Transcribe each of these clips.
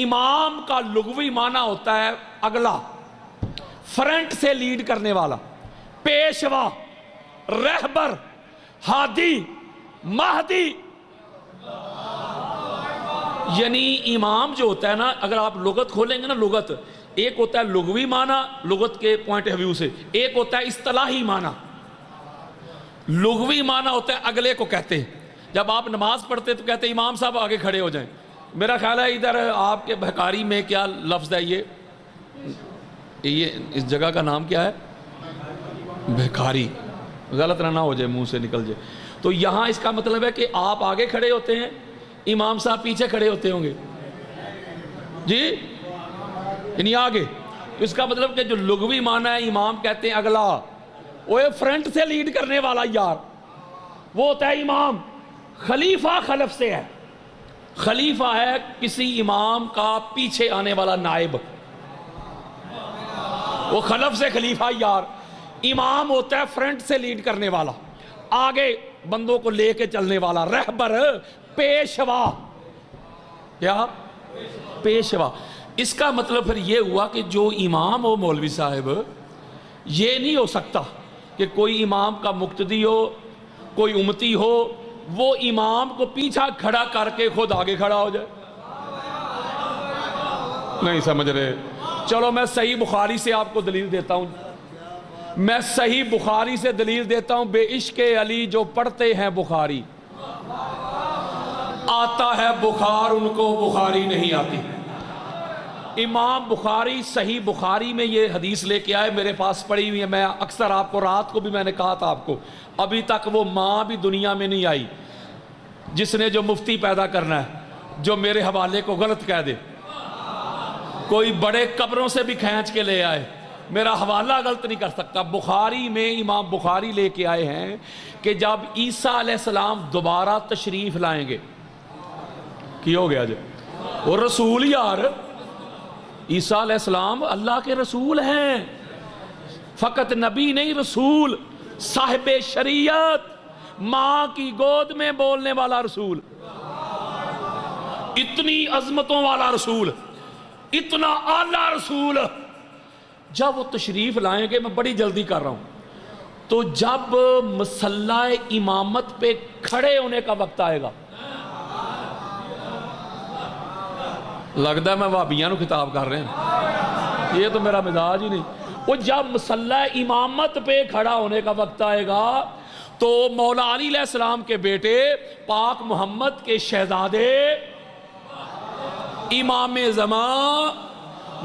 امام کا لغوی معنی ہوتا ہے اگلا، فرنٹ سے لیڈ کرنے والا، پیشوا، رہبر، ہادی، مہدی۔ یعنی امام جو ہوتا ہے نا، اگر آپ لغت کھولیں گے نا، لغت ایک ہوتا ہے لغوی معنی لغت کے پوائنٹ آف ویو سے، ایک ہوتا ہے اصطلاحی معنی۔ لغوی معنی ہوتا ہے اگلے کو کہتے ہیں، جب آپ نماز پڑھتے تو کہتے ہیں امام صاحب آگے کھڑے ہو جائیں۔ میرا خیال ہے ادھر آپ کے بھکاری میں کیا لفظ ہے، یہ اس جگہ کا نام کیا ہے؟ بھکاری، غلط نہ ہو جائے، منہ سے نکل جائے۔ تو یہاں اس کا مطلب ہے کہ آپ آگے کھڑے ہوتے ہیں، امام صاحب پیچھے کھڑے ہوتے ہوں گے جی، یعنی آگے۔ اس کا مطلب کہ جو لغوی معنی ہے، امام کہتے ہیں اگلا، وہ فرنٹ سے لیڈ کرنے والا یار، وہ ہوتا ہے امام۔ خلیفہ خلف سے ہے، خلیفہ ہے کسی امام کا پیچھے آنے والا نائب، وہ خلف سے خلیفہ یار۔ امام ہوتا ہے فرنٹ سے لیڈ کرنے والا، آگے بندوں کو لے کے چلنے والا، رہبر، پیشوا۔ کیا؟ پیشوا۔ اس کا مطلب پھر یہ ہوا کہ جو امام ہو مولوی صاحب، یہ نہیں ہو سکتا کہ کوئی امام کا مقتدی ہو، کوئی امتی ہو، وہ امام کو پیچھا کھڑا کر کے خود آگے کھڑا ہو جائے۔ نہیں سمجھ رہے؟ چلو میں صحیح بخاری سے آپ کو دلیل دیتا ہوں، میں صحیح بخاری سے دلیل دیتا ہوں۔ بے عشق علی جو پڑھتے ہیں بخاری، آتا ہے بخار، ان کو بخاری نہیں آتی۔ امام بخاری صحیح بخاری میں یہ حدیث لے کے آئے، میرے پاس پڑھی ہوئی ہے، میں اکثر آپ کو رات کو بھی میں نے کہا تھا آپ کو، ابھی تک وہ ماں بھی دنیا میں نہیں آئی جس نے جو مفتی پیدا کرنا ہے جو میرے حوالے کو غلط کہہ دے۔ کوئی بڑے قبروں سے بھی کھینچ کے لے آئے، میرا حوالہ غلط نہیں کر سکتا۔ بخاری میں امام بخاری لے کے آئے ہیں کہ جب عیسیٰ علیہ السلام دوبارہ تشریف لائیں گے، کی ہو گیا جو وہ رسول یار، عیسیٰ علیہ السلام اللہ کے رسول ہیں، فقط نبی نہیں، رسول، صاحب شریعت، ماں کی گود میں بولنے والا رسول، اتنی عظمتوں والا رسول، اتنا اعلیٰ رسول۔ جب وہ تشریف لائیں گے، میں بڑی جلدی کر رہا ہوں، تو جب مصلی امامت پہ کھڑے ہونے کا وقت آئے گا، لگتا ہے میں وہابیوں کو خطاب کر رہے ہیں، یہ تو میرا مزاج ہی نہیں۔ وہ جب مصلی امامت پہ کھڑا ہونے کا وقت آئے گا تو مولا علی علیہ السلام کے بیٹے پاک محمد کے شہزادے امام زمان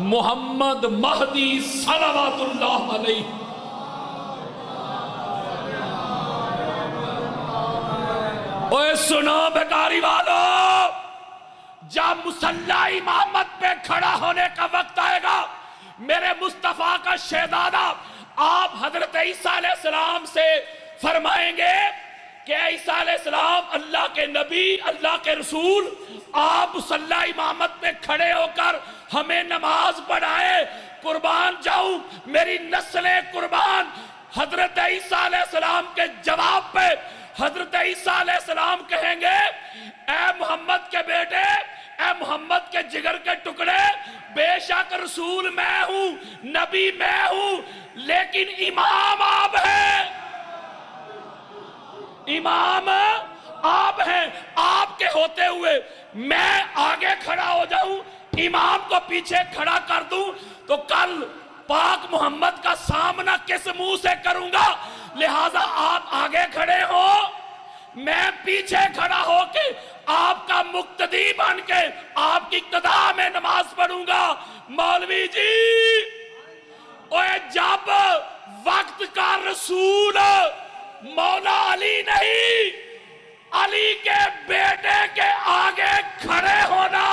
محمد مہدی صلوات اللہ علیہ، اوے سنو بیکاری والو، جب مصلی امامت پہ کھڑا ہونے کا وقت آئے گا، میرے مصطفیٰ کا شہزادہ آپ حضرت عیسیٰ علیہ السلام سے فرمائیں گے کہ عیسیٰ علیہ السلام اللہ کے نبی، اللہ کے رسول، آپ مصلی امامت پہ کھڑے ہو کر ہمیں نماز پڑھائے، قربان جاؤں میری نسلیں قربان۔ حضرت عیسیٰ علیہ السلام کے جواب پہ حضرت عیسیٰ علیہ السلام کہیں گے، اے محمد کے بیٹے، اے محمد کے جگر کے ٹکڑے، بے شک رسول میں ہوں، نبی میں ہوں، لیکن امام آپ ہیں، امام آپ ہیں۔ آپ کے ہوتے ہوئے میں آگے کھڑا ہو جاؤں، امام کو پیچھے کھڑا کر دوں تو کل پاک محمد کا سامنا کس منہ سے کروں گا؟ لہٰذا آپ آگے کھڑے ہو، میں پیچھے کھڑا ہو کے آپ کا مقتدی بن کے آپ کی اقتداء میں نماز پڑھوں گا۔ مولوی جی، اوے جب وقت کا رسول مولا علی نہیں، علی کے بیٹے کے آگے کھڑے ہونا،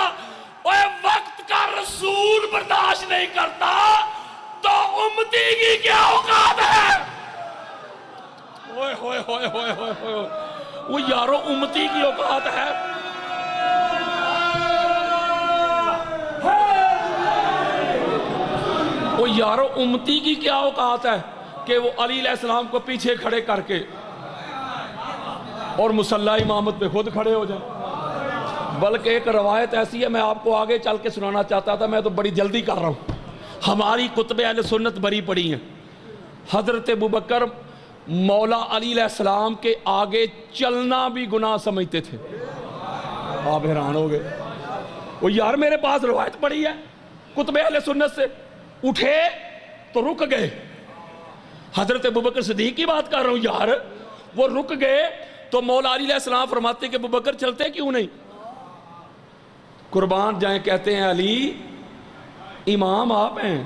اوے وقت کا رسول برداشت نہیں کرتا تو امتی کی کیا اوقات ہے؟ اوئے ہوئے ہوئے ہوئے ہوئے ہوئے، وہ یارو امتی کی اوقات ہے۔ وہ یارو امتی کی کیا اوقات ہے کہ وہ علی علیہ السلام کو پیچھے کھڑے کر کے اور مصلی امامت پہ خود کھڑے ہو جائیں۔ بلکہ ایک روایت ایسی ہے، میں آپ کو آگے چل کے سنانا چاہتا تھا، میں تو بڑی جلدی کر رہا ہوں۔ ہماری کتب اہل سنت بری پڑی ہیں، حضرت ابوبکر مولا علی علیہ السلام کے آگے چلنا بھی گناہ سمجھتے تھے۔ آپ حیران ہو گئے، وہ یار میرے پاس روایت پڑی ہے کتب اہل سنت سے، اٹھے تو رک گئے۔ حضرت ابوبکر صدیق کی بات کر رہا ہوں یار، وہ رک گئے تو مولا علی علیہ السلام فرماتے کہ ابوبکر چلتے کیوں نہیں؟ قربان جائیں، کہتے ہیں علی امام آپ ہیں،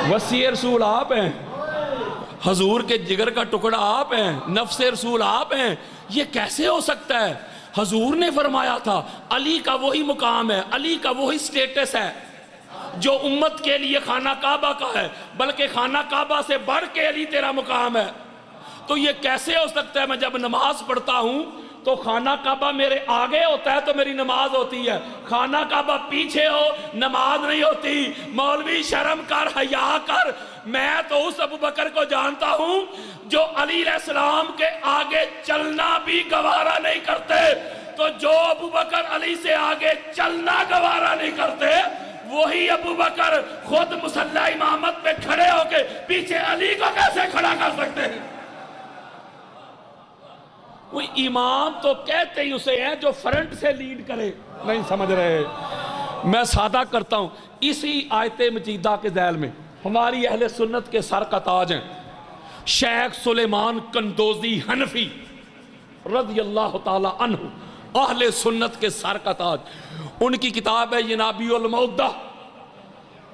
وصی رسول آپ ہیں، حضور کے جگر کا ٹکڑا آپ ہیں، نفس رسول آپ ہیں، یہ کیسے ہو سکتا ہے؟ حضور نے فرمایا تھا علی کا وہی مقام ہے، علی کا وہی سٹیٹس ہے جو امت کے لیے خانہ کعبہ کا ہے، بلکہ خانہ کعبہ سے بڑھ کے علی تیرا مقام ہے۔ تو یہ کیسے ہو سکتا ہے؟ میں جب نماز پڑھتا ہوں تو خانہ کعبہ میرے آگے ہوتا ہے تو میری نماز ہوتی ہے، خانہ کعبہ پیچھے ہو نماز نہیں ہوتی۔ مولوی شرم کر، حیا کر، میں تو اس ابوبکر کو جانتا ہوں جو علی علیہ السلام کے آگے چلنا بھی گوارا نہیں کرتے۔ تو جو ابوبکر علی سے آگے چلنا گوارا نہیں کرتے، وہی ابوبکر خود مصلی امامت پہ کھڑے ہو کے پیچھے علی کو کیسے کھڑا کر سکتے ہیں؟ وہ امام تو کہتے ہی اسے ہیں جو فرنٹ سے لیڈ کرے، نہیں سمجھ رہے۔ میں سادہ کرتا ہوں، اسی آیت مجیدہ کے ذیل میں ہماری اہل سنت کے سر کا تاج ہیں شیخ سلیمان قندوزی حنفی رضی اللہ تعالی عنہ، اہل سنت کے سر کا تاج۔ ان کی کتاب ہے ینابیع المودہ،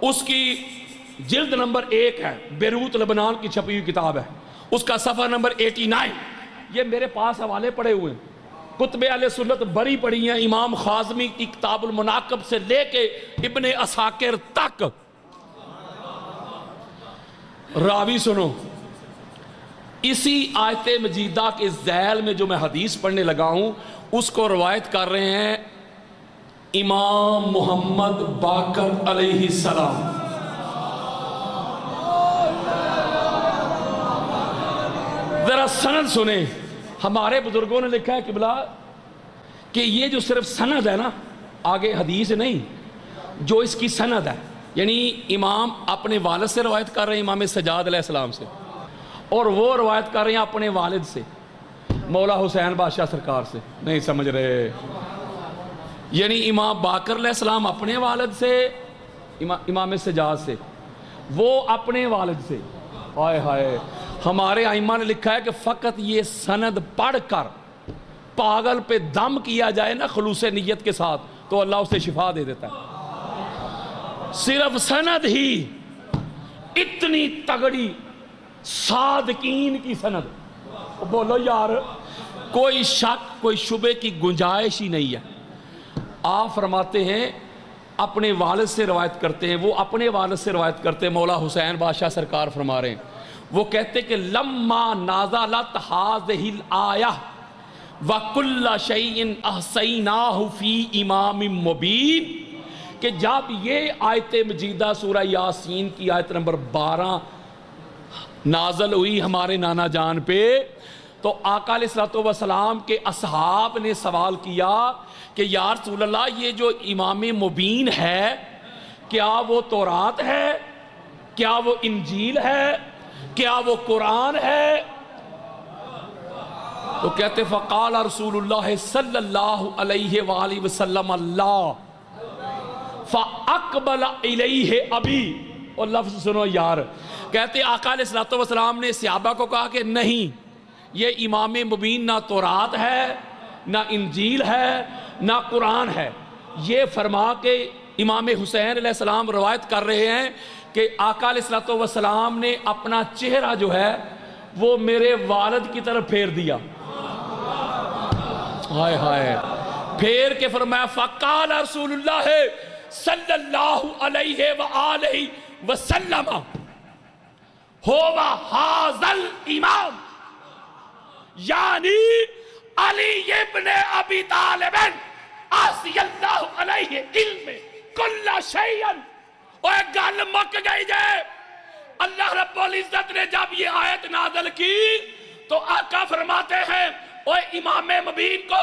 اس کی جلد نمبر 1 ہے، بیروت لبنان کی چھپی ہوئی کتاب ہے، اس کا صفحہ نمبر 89۔ یہ میرے پاس حوالے پڑے ہوئے ہیں، کتب اہل سنت بری پڑی ہیں، امام خازمی کی کتاب المناقب سے لے کے ابن عساکر تک۔ راوی سنو، اسی آیت مجیدہ کے ذیل میں جو میں حدیث پڑھنے لگا ہوں اس کو روایت کر رہے ہیں امام محمد باقر علیہ السلام۔ ذرا سند سنیں، ہمارے بزرگوں نے لکھا ہے قبلہ کہ یہ جو صرف سند ہے نا، آگے حدیث نہیں، جو اس کی سند ہے، یعنی امام اپنے والد سے روایت کر رہے ہیں امام سجاد علیہ السلام سے، اور وہ روایت کر رہے ہیں اپنے والد سے مولا حسین بادشاہ سرکار سے، نہیں سمجھ رہے۔ یعنی امام باقر علیہ السلام اپنے والد سے، امام سجاد سے، وہ اپنے والد سے۔ ہائے ہائے، ہمارے ائمہ نے لکھا ہے کہ فقط یہ سند پڑھ کر پاگل پہ دم کیا جائے نا خلوص نیت کے ساتھ تو اللہ اسے شفا دے دیتا ہے۔ صرف سند ہی اتنی تگڑی صادقین کی سند، بولو یار، کوئی شک کوئی شبے کی گنجائش ہی نہیں ہے۔ آپ فرماتے ہیں اپنے والد سے روایت کرتے ہیں، وہ اپنے والد سے روایت کرتے ہیں، مولا حسین بادشاہ سرکار فرما رہے ہیں، وہ کہتے کہ لما نازلت هذه الآیہ وَكُلَّ شَيْءٍ أَحْصَيْنَاهُ فِي إِمَامٍ مُبِینٍ، کہ جب یہ آیت مجیدہ سورہ یاسین کی آیت نمبر 12 نازل ہوئی ہمارے نانا جان پہ، تو آقا علیہ السلام کے اصحاب نے سوال کیا کہ یا رسول اللہ یہ جو امام مبین ہے کیا وہ تورات ہے، کیا وہ انجیل ہے، کیا وہ قرآن ہے؟ تو کہتے فقال رسول اللہ صلی اللہ علیہ وآلہ وسلم اللہ فاقبل الیہ ابی، اور لفظ سنو یار، کہتے آقا علیہ السلام نے صحابہ کو کہا کہ نہیں، یہ امام مبین نہ تورات ہے نہ انجیل ہے نہ قرآن ہے۔ یہ فرما کے امام حسین علیہ السلام روایت کر رہے ہیں کہ آقا علیہ السلام نے اپنا چہرہ جو ہے وہ میرے والد کی طرف پھیر دیا، ہائے ہائے، پھیر کے فرمایا فقال رسول اللہ صلی اللہ علیہ وآلہ وسلم ہوا حاضل امام، یعنی علی ابن ابی طالب عصی اللہ علیہ علم کل شیئن۔ اور گل مک گئی جائے، اللہ رب العزت نے جب یہ آیت نازل کی تو آقا فرماتے ہیں اوہ امام مبین کو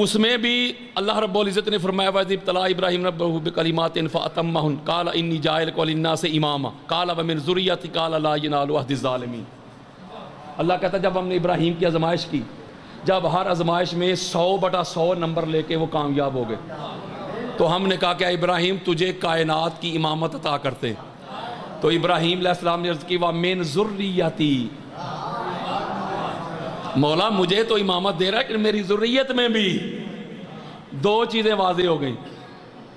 اس میں بھی اللہ رب العزت نے فرمایا وَإِذِ ابْتَلَىٰ إِبْرَاهِيمُ رَبَّهُ بِكَلِمَاتٍ فَأَتَمَّهُنَّ قَالَ إِنِّي جَاعِلُكَ لِلنَّاسِ إِمَامًا قَالَ وَمِنْ ذُرِّيَّتِي قَالَ لَا يَنَالُ عَهْدِي الظَّالِمِينَ۔ اللہ کہتا ہے جب ہم نے ابراہیم کی آزمائش کی، جب ہر آزمائش میں 100/100 نمبر لے کے وہ کامیاب ہو گئے، تو ہم نے کہا کہ ابراہیم تجھے کائنات کی امامت عطا کرتے، تو ابراہیم علیہ السلام نے عرض کی وَمِنْ ذُرِّيَّتِي، مولا مجھے تو امامت دے رہا ہے کہ میری ذریت میں بھی۔ دو چیزیں واضح ہو گئیں،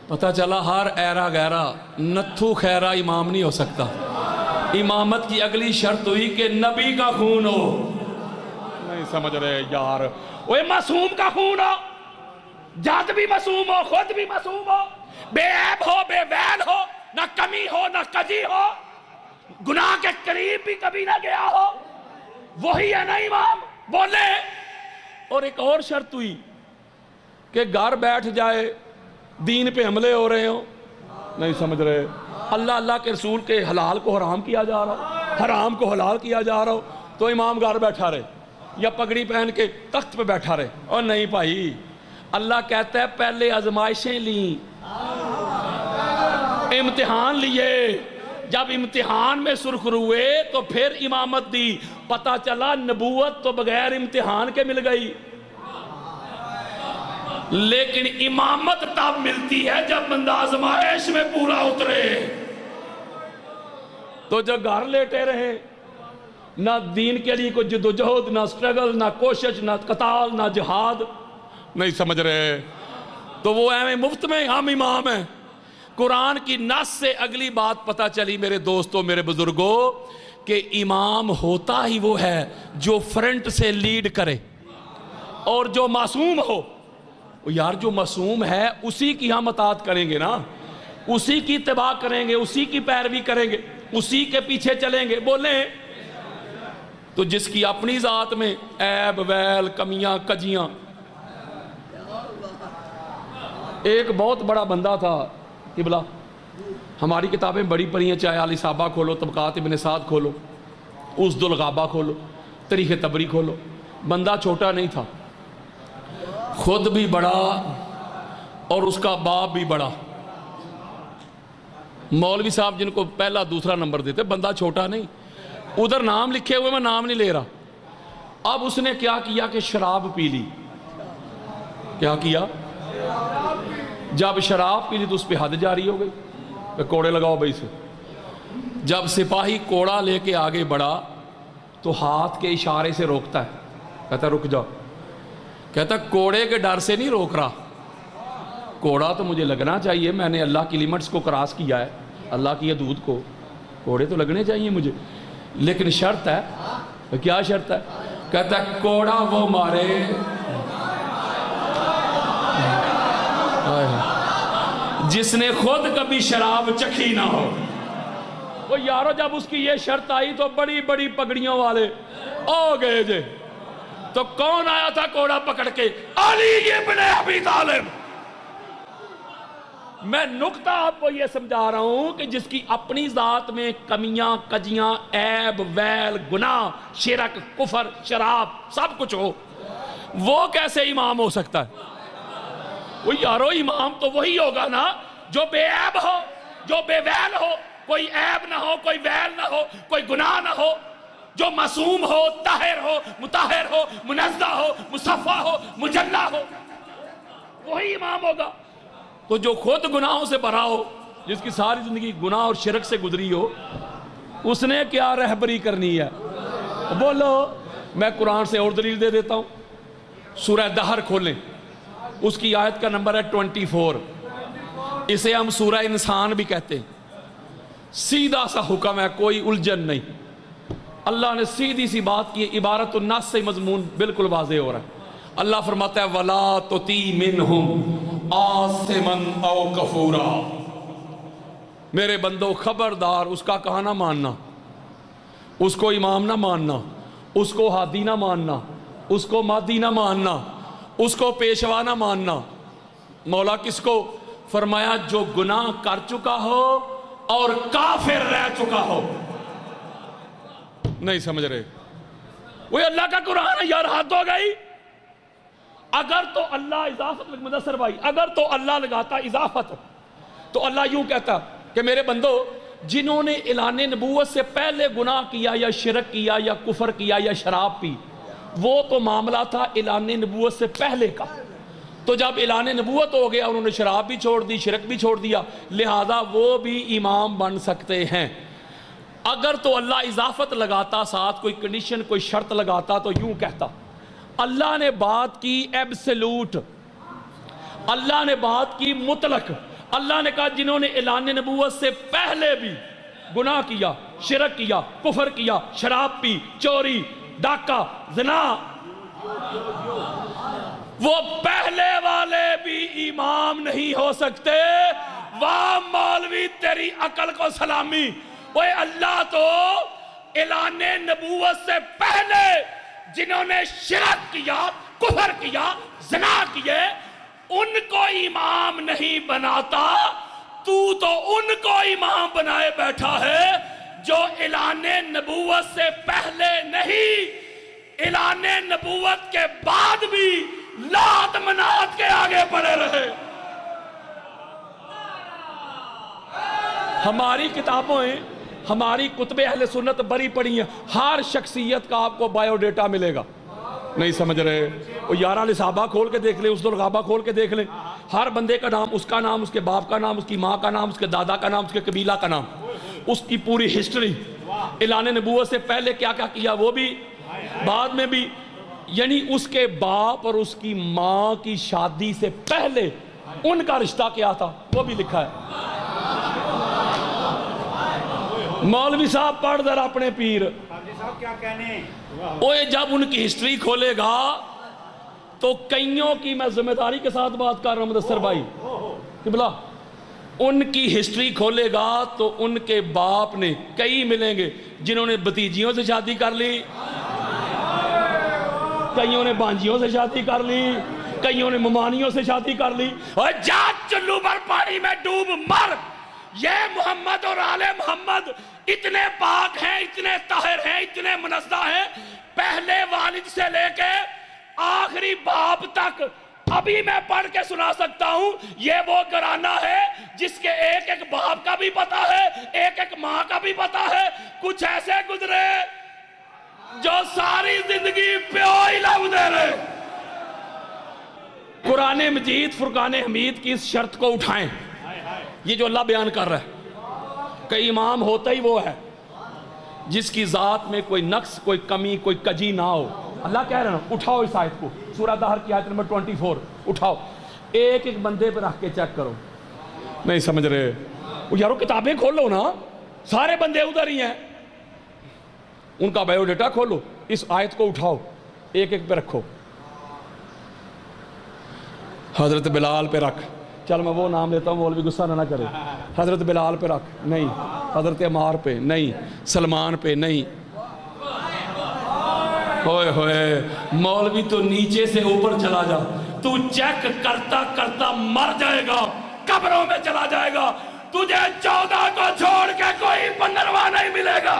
پتہ چلا ہر ایرا گیرا نتھو خیرہ امام نہیں ہو سکتا۔ امامت کی اگلی شرط ہوئی کہ نبی کا خون ہو۔ نہیں سمجھ رہے یار، وہ معصوم کا خون ہو، ذات بھی معصوم ہو، خود بھی معصوم ہو، بے عیب ہو، بے ویل ہو، نہ کمی ہو نہ کجی ہو، گناہ کے قریب بھی کبھی نہ گیا ہو، وہی ہے نا امام، بولے۔ اور ایک اور شرط ہوئی کہ گھر بیٹھ جائے، دین پہ حملے ہو رہے ہوں، نہیں سمجھ رہے، اللہ اللہ کے رسول کے حلال کو حرام کیا جا رہا ہو، حرام کو حلال کیا جا رہا ہو، تو امام گھر بیٹھا رہے یا پگڑی پہن کے تخت پہ بیٹھا رہے۔ اور نہیں بھائی، اللہ کہتا ہے پہلے آزمائشیں لیں، امتحان لیے، جب امتحان میں سرخر ہوئے تو پھر امامت دی، پتہ چلا نبوت تو بغیر امتحان کے مل گئی، لیکن امامت تب ملتی ہے جب بندہ آزمائش میں پورا اترے۔ تو جو گھر لیٹے رہے، نہ دین کے لیے کوئی جدوجہد، نہ سٹرگل، نہ کوشش، نہ قتال، نہ جہاد، نہیں سمجھ رہے، تو وہ ایویں مفت میں ہم امام ہیں۔ قرآن کی نص سے اگلی بات پتہ چلی میرے دوستوں، میرے بزرگوں، کہ امام ہوتا ہی وہ ہے جو فرنٹ سے لیڈ کرے، اور جو معصوم ہو، یار جو معصوم ہے اسی کی ہم اطاعت کریں گے نا، اسی کی اتباع کریں گے، اسی کی پیروی کریں گے، اسی کے پیچھے چلیں گے، بولیں۔ تو جس کی اپنی ذات میں عیب ویل کمیاں کجیاں، ایک بہت بڑا بندہ تھا قبلہ، ہماری کتابیں بڑی پڑھی ہیں، چاہے علی صحابہ کھولو، طبقات ابن سعد کھولو، اسد الغابہ کھولو، تاریخ طبری کھولو، بندہ چھوٹا نہیں تھا، خود بھی بڑا اور اس کا باپ بھی بڑا، مولوی صاحب جن کو پہلا دوسرا نمبر دیتے، بندہ چھوٹا نہیں، ادھر نام لکھے ہوئے میں نام نہیں لے رہا۔ اب اس نے کیا کیا کہ شراب پی لی، کیا کیا؟ جب شراب پی لی تو اس پہ حد جاری ہو گئی کہ کوڑے لگاؤ بھائی سے۔ جب سپاہی کوڑا لے کے آگے بڑھا تو ہاتھ کے اشارے سے روکتا ہے، کہتا رک جاؤ، کہتا کوڑے کے ڈر سے نہیں روک رہا، کوڑا تو مجھے لگنا چاہیے، میں نے اللہ کی لیمٹس کو کراس کیا ہے، اللہ کی حدود کو، کوڑے تو لگنے چاہیے مجھے، لیکن شرط ہے۔ کیا شرط ہے؟ کہتا ہے کوڑا وہ مارے جس نے خود کبھی شراب چکھی نہ ہو۔ وہ یارو جب اس کی یہ شرط آئی تو بڑی بڑی پگڑیوں والے آ گئے جے، تو کون آیا تھا کوڑا پکڑ کے؟ علی ابن ابی طالب۔ میں نکتہ آپ کو یہ سمجھا رہا ہوں کہ جس کی اپنی ذات میں کمیاں کجیاں عیب ویل گناہ شرک کفر شراب سب کچھ ہو، وہ کیسے امام ہو سکتا ہے؟ وہ یارو امام تو وہی ہوگا نا جو بے عیب ہو، جو بے ویل ہو، کوئی عیب نہ ہو، کوئی ویل نہ ہو، کوئی گناہ نہ ہو، جو معصوم ہو، طاہر ہو، مطہر ہو، منزہ ہو، مصفہ ہو، مجلہ ہو، وہی امام ہوگا۔ تو جو خود گناہوں سے بھرا ہو، جس کی ساری زندگی گناہ اور شرک سے گزری ہو، اس نے کیا رہبری کرنی ہے؟ بولو۔ میں قرآن سے اور دلیل دے دیتا ہوں، سورہ دہر کھولیں، اس کی آیت کا نمبر ہے 24، اسے ہم سورہ انسان بھی کہتے ہیں، سیدھا سا حکم ہے، کوئی الجھن نہیں، اللہ نے سیدھی سی بات کی، عبارت الناس سے مضمون بالکل واضح ہو رہا ہے۔ اللہ فرماتا ہے وَلَا تُطِعْ مِنْهُمْ عَاصِمًا أَوْ كَفُورًا، میرے بندو خبردار اس کا کہا نہ ماننا، اس کو امام نہ ماننا، اس کو ہادی نہ ماننا، اس کو مادی نہ ماننا، اس کو پیشوا نہ ماننا۔ مولا کس کو؟ فرمایا جو گناہ کر چکا ہو اور کافر رہ چکا ہو۔ نہیں سمجھ رہے؟ وہ اللہ کا قرآن ہے یار، حد ہو گئی۔ اگر تو اللہ اضافت، مدثر بھائی اگر تو اللہ لگاتا اضافت تو اللہ یوں کہتا کہ میرے بندو جنہوں نے اعلان نبوت سے پہلے گناہ کیا یا شرک کیا یا کفر کیا یا شراب پی، وہ تو معاملہ تھا اعلان نبوت سے پہلے کا، تو جب اعلان نبوت ہو گیا انہوں نے شراب بھی چھوڑ دی، شرک بھی چھوڑ دیا، لہذا وہ بھی امام بن سکتے ہیں۔ اگر تو اللہ اضافت لگاتا، ساتھ کوئی کنڈیشن کوئی شرط لگاتا تو یوں کہتا، اللہ نے بات کی ایبسلوٹ، اللہ نے بات کی مطلق، اللہ نے کہا جنہوں نے اعلان نبوت سے پہلے بھی گناہ کیا، شرک کیا، کفر کیا، شراب پی، چوری، ڈاکہ، زنا، وہ پہلے والے بھی امام نہیں ہو سکتے۔ واہ مولوی تیری عقل کو سلامی، وہ اللہ تو اعلان نبوت سے پہلے جنہوں نے شرک کیا، کفر کیا، زنا کیے، ان کو امام نہیں بناتا، تو ان کو امام بنائے بیٹھا ہے جو اعلان نبوت سے پہلے نہیں، اعلان نبوت کے بعد بھی لات منات کے آگے پڑے رہے۔ ہماری کتابوں ہیں، ہماری کتب اہل سنت بری پڑی ہیں، ہر شخصیت کا آپ کو بائیو ڈیٹا ملے گا۔ نہیں سمجھ رہے؟ وہ 11 صحابہ کھول کے دیکھ لیں، اس الغابہ کھول کے دیکھ لیں، ہر بندے کا نام، اس کا نام، اس کے باپ کا نام، اس کی ماں کا نام، اس کے دادا کا نام، اس کے قبیلہ کا نام، اس کی پوری ہسٹری، اعلان نبوت سے پہلے کیا کیا کیا وہ بھی، بعد میں بھی، یعنی اس کے باپ اور اس کی ماں کی شادی سے پہلے ان کا رشتہ کیا تھا وہ بھی لکھا ہے۔ مولوی صاحب پڑھ در اپنے پیر، وہ جب ان کی ہسٹری کھولے گا تو کئیوں کی، میں ذمہ داری کے ساتھ بات کر رہا ہوں مدثر بھائی قبلہ، ان کی ہسٹری کھولے گا تو ان کے باپ نے کئی ملیں گے جنہوں نے بھتیجیوں سے شادی کر لی، کئیوں نے بانجیوں سے شادی کر لی، کئیوں نے ممانیوں سے شادی کر لی۔ اور جا چلو بھر پانی میں ڈوب مر، یہ محمد اور آل محمد اتنے پاک ہیں، اتنے طاہر ہیں، اتنے منزہ ہیں، پہلے والد سے لے کے آخری باپ تک ابھی میں پڑھ کے سنا سکتا ہوں۔ یہ وہ گھرانہ ہے جس کے ایک ایک باپ کا بھی پتہ ہے، ایک ایک ماں کا بھی پتہ ہے، کچھ ایسے گزرے جو ساری زندگی پیو ہی لو دے رہے۔ قرآن مجید فرقان حمید کی اس شرط کو اٹھائیں، یہ جو اللہ بیان کر رہا ہے کہ امام ہوتا ہی وہ ہے جس کی ذات میں کوئی نقص، کوئی کمی، کوئی کجی نہ ہو۔ اللہ کہہ رہا ہے، اٹھاؤ اس آیت کو، سورہ دہر کی آیت نمبر 24، اٹھاؤ، ایک ایک بندے پر رکھ کے چیک کرو۔ نہیں سمجھ رہے؟ یارو کتابیں کھولو نا، سارے بندے ادھر ہی ہیں، ان کا بایو ڈیٹا کھولو، اس آیت کو اٹھاؤ، ایک ایک پہ رکھو۔ حضرت بلال پہ رکھ، چل میں وہ نام لیتا ہوں مولوی غصہ نہ کرے، حضرت بلال پہ رکھ، نہیں، حضرت عمار پہ نہیں، سلمان پہ نہیں۔ ہوئے ہوئے مولوی تو نیچے سے اوپر چلا جا، تو چیک کرتا کرتا مر جائے گا، قبروں میں چلا جائے گا، تجھے 14 کو چھوڑ کے کوئی 15واں نہیں ملے گا۔